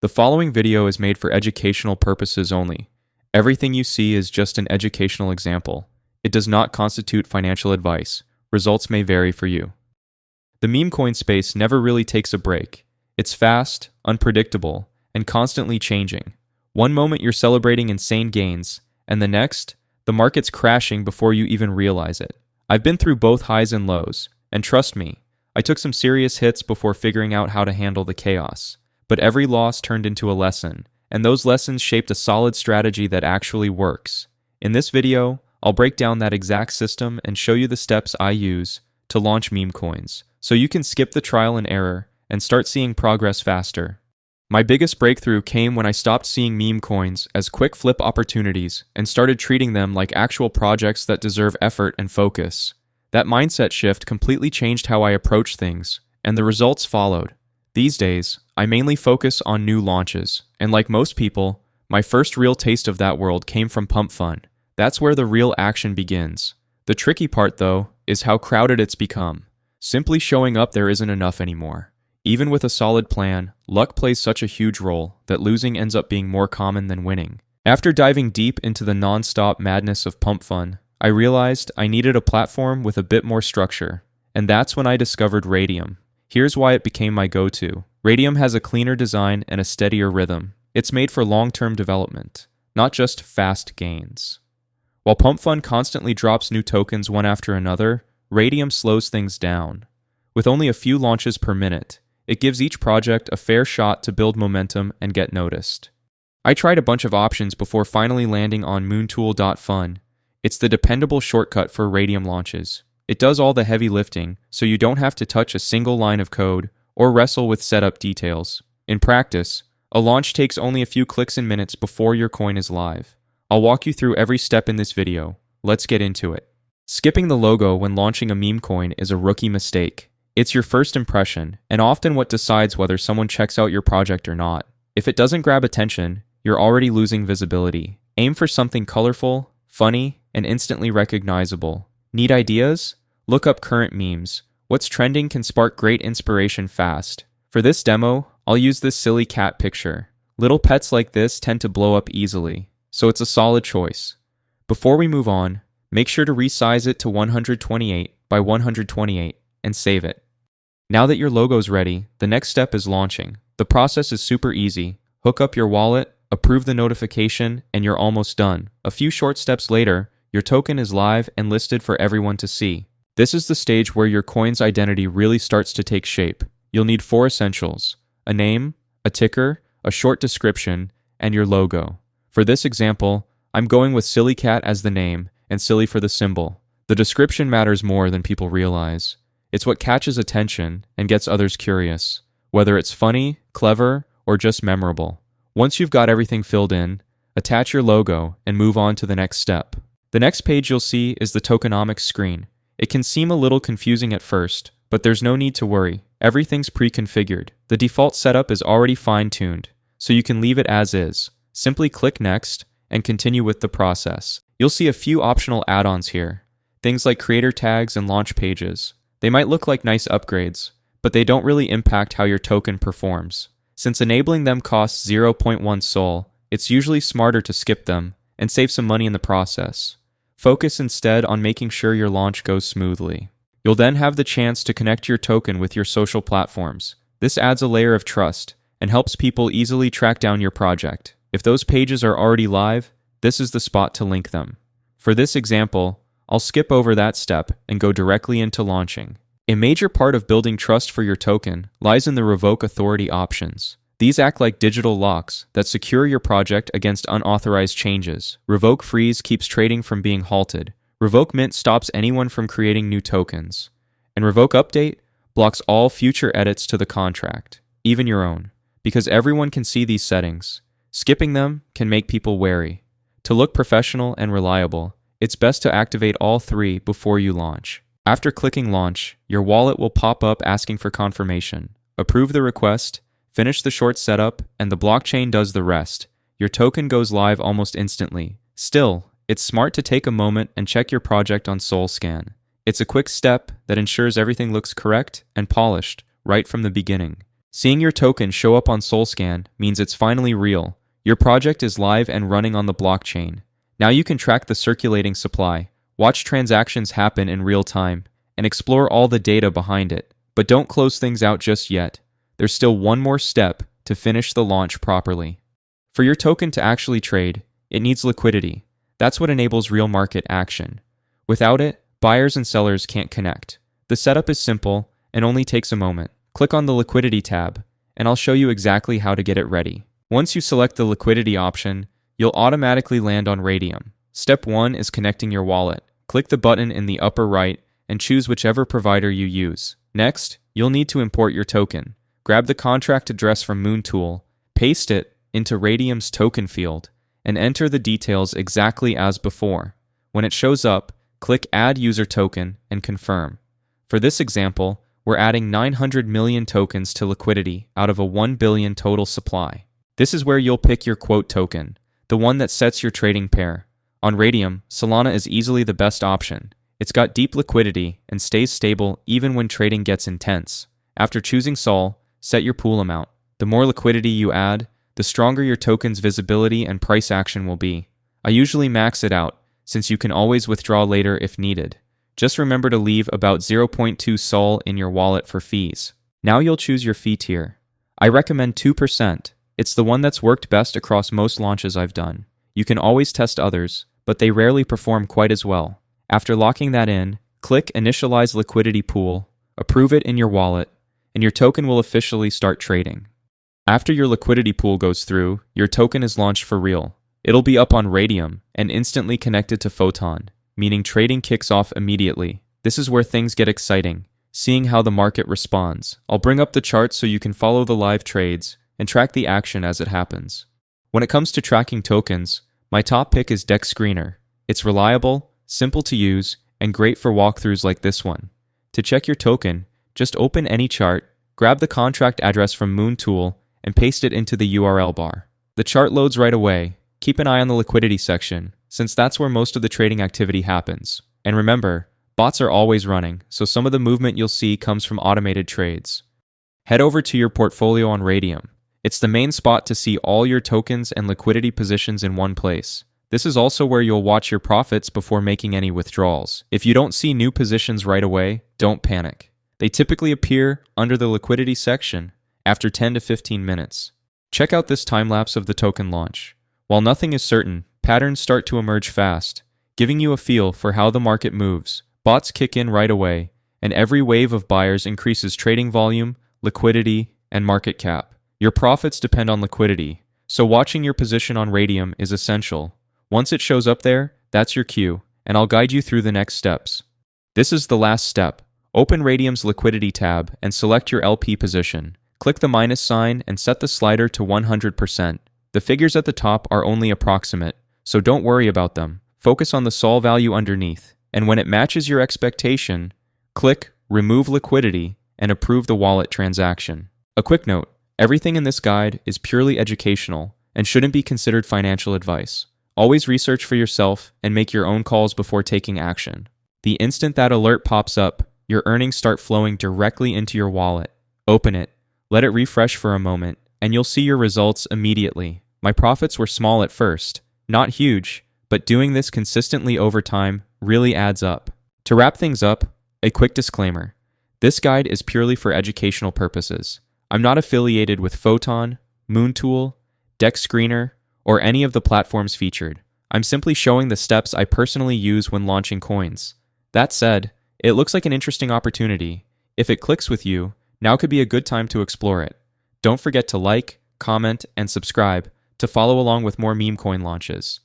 The following video is made for educational purposes only. Everything you see is just an educational example. It does not constitute financial advice. Results may vary for you. The Memecoin space never really takes a break. It's fast, unpredictable, and constantly changing. One moment you're celebrating insane gains, and the next, the market's crashing before you even realize it. I've been through both highs and lows, and trust me, I took some serious hits before figuring out how to handle the chaos. But every loss turned into a lesson, and those lessons shaped a solid strategy that actually works. In this video, I'll break down that exact system and show you the steps I use to launch Memecoins, so you can skip the trial and error and start seeing progress faster. My biggest breakthrough came when I stopped seeing Memecoins as quick flip opportunities and started treating them like actual projects that deserve effort and focus. That mindset shift completely changed how I approach things, and the results followed. These days, I mainly focus on new launches, and like most people, my first real taste of that world came from Pump Fun. That's where the real action begins. The tricky part, though, is how crowded it's become. Simply showing up there isn't enough anymore. Even with a solid plan, luck plays such a huge role that losing ends up being more common than winning. After diving deep into the non-stop madness of Pump Fun, I realized I needed a platform with a bit more structure, and that's when I discovered Raydium. Here's why it became my go-to. Raydium has a cleaner design and a steadier rhythm. It's made for long-term development, not just fast gains. While Pump Fun constantly drops new tokens one after another, Raydium slows things down. With only a few launches per minute, it gives each project a fair shot to build momentum and get noticed. I tried a bunch of options before finally landing on moontool.fun. It's the dependable shortcut for Raydium launches. It does all the heavy lifting, so you don't have to touch a single line of code or wrestle with setup details. In practice, a launch takes only a few clicks and minutes before your coin is live. I'll walk you through every step in this video. Let's get into it. Skipping the logo when launching a Memecoin is a rookie mistake. It's your first impression, and often what decides whether someone checks out your project or not. If it doesn't grab attention, you're already losing visibility. Aim for something colorful, funny, and instantly recognizable. Need ideas? Look up current memes. What's trending can spark great inspiration fast. For this demo, I'll use this silly cat picture. Little pets like this tend to blow up easily, so it's a solid choice. Before we move on, make sure to resize it to 128 by 128 and save it. Now that your logo's ready, the next step is launching. The process is super easy. Hook up your wallet, approve the notification, and you're almost done. A few short steps later, your token is live and listed for everyone to see. This is the stage where your coin's identity really starts to take shape. You'll need 4 essentials: a name, a ticker, a short description, and your logo. For this example, I'm going with Silly Cat as the name and Silly for the symbol. The description matters more than people realize. It's what catches attention and gets others curious, whether it's funny, clever, or just memorable. Once you've got everything filled in, attach your logo and move on to the next step. The next page you'll see is the tokenomics screen. It can seem a little confusing at first, but there's no need to worry. Everything's pre-configured. The default setup is already fine-tuned, so you can leave it as is. Simply click Next and continue with the process. You'll see a few optional add-ons here. Things like creator tags and launch pages. They might look like nice upgrades, but they don't really impact how your token performs. Since enabling them costs 0.1 Sol, it's usually smarter to skip them and save some money in the process. Focus instead on making sure your launch goes smoothly. You'll then have the chance to connect your token with your social platforms. This adds a layer of trust and helps people easily track down your project. If those pages are already live, this is the spot to link them. For this example, I'll skip over that step and go directly into launching. A major part of building trust for your token lies in the revoke authority options. These act like digital locks that secure your project against unauthorized changes. Revoke freeze keeps trading from being halted. Revoke mint stops anyone from creating new tokens. And revoke update blocks all future edits to the contract, even your own, because everyone can see these settings. Skipping them can make people wary. To look professional and reliable, it's best to activate all 3 before you launch. After clicking launch, your wallet will pop up asking for confirmation. Approve the request, finish the short setup, and the blockchain does the rest. Your token goes live almost instantly. Still, it's smart to take a moment and check your project on SolScan. It's a quick step that ensures everything looks correct and polished right from the beginning. Seeing your token show up on Solscan means it's finally real. Your project is live and running on the blockchain. Now you can track the circulating supply, watch transactions happen in real time, and explore all the data behind it. But don't close things out just yet. There's still one more step to finish the launch properly. For your token to actually trade, it needs liquidity. That's what enables real market action. Without it, buyers and sellers can't connect. The setup is simple and only takes a moment. Click on the liquidity tab, and I'll show you exactly how to get it ready. Once you select the liquidity option, you'll automatically land on Radium. Step 1 is connecting your wallet. Click the button in the upper right and choose whichever provider you use. Next, you'll need to import your token. Grab the contract address from Moontool, paste it into Radium's token field, and enter the details exactly as before. When it shows up, click Add User Token and confirm. For this example, we're adding 900 million tokens to liquidity out of a 1 billion total supply. This is where you'll pick your quote token, the one that sets your trading pair. On Radium, Solana is easily the best option. It's got deep liquidity and stays stable even when trading gets intense. After choosing Sol, set your pool amount. The more liquidity you add, the stronger your token's visibility and price action will be. I usually max it out, since you can always withdraw later if needed. Just remember to leave about 0.2 Sol in your wallet for fees. Now you'll choose your fee tier. I recommend 2%. It's the one that's worked best across most launches I've done. You can always test others, but they rarely perform quite as well. After locking that in, click Initialize Liquidity Pool, approve it in your wallet, and your token will officially start trading. After your liquidity pool goes through, your token is launched for real. It'll be up on Radium and instantly connected to Photon, meaning trading kicks off immediately. This is where things get exciting, seeing how the market responds. I'll bring up the chart so you can follow the live trades and track the action as it happens. When it comes to tracking tokens, my top pick is Dex Screener. It's reliable, simple to use, and great for walkthroughs like this one. To check your token, just open any chart, grab the contract address from Moontool, and paste it into the URL bar. The chart loads right away. Keep an eye on the liquidity section, since that's where most of the trading activity happens. And remember, bots are always running, so some of the movement you'll see comes from automated trades. Head over to your portfolio on Radium. It's the main spot to see all your tokens and liquidity positions in one place. This is also where you'll watch your profits before making any withdrawals. If you don't see new positions right away, don't panic. They typically appear under the liquidity section after 10 to 15 minutes. Check out this time-lapse of the token launch. While nothing is certain, patterns start to emerge fast, giving you a feel for how the market moves. Bots kick in right away, and every wave of buyers increases trading volume, liquidity, and market cap. Your profits depend on liquidity, so watching your position on Radium is essential. Once it shows up there, that's your cue, and I'll guide you through the next steps. This is the last step. Open Radium's liquidity tab and select your LP position. Click the minus sign and set the slider to 100%. The figures at the top are only approximate, so don't worry about them. Focus on the Sol value underneath, and when it matches your expectation, click Remove Liquidity and approve the wallet transaction. A quick note, everything in this guide is purely educational and shouldn't be considered financial advice. Always research for yourself and make your own calls before taking action. The instant that alert pops up, your earnings start flowing directly into your wallet. Open it, let it refresh for a moment, and you'll see your results immediately. My profits were small at first, not huge, but doing this consistently over time really adds up. To wrap things up, a quick disclaimer. This guide is purely for educational purposes. I'm not affiliated with Photon, Moontool, Dex Screener, or any of the platforms featured. I'm simply showing the steps I personally use when launching coins. That said, it looks like an interesting opportunity. If it clicks with you, now could be a good time to explore it. Don't forget to like, comment, and subscribe to follow along with more Memecoin launches.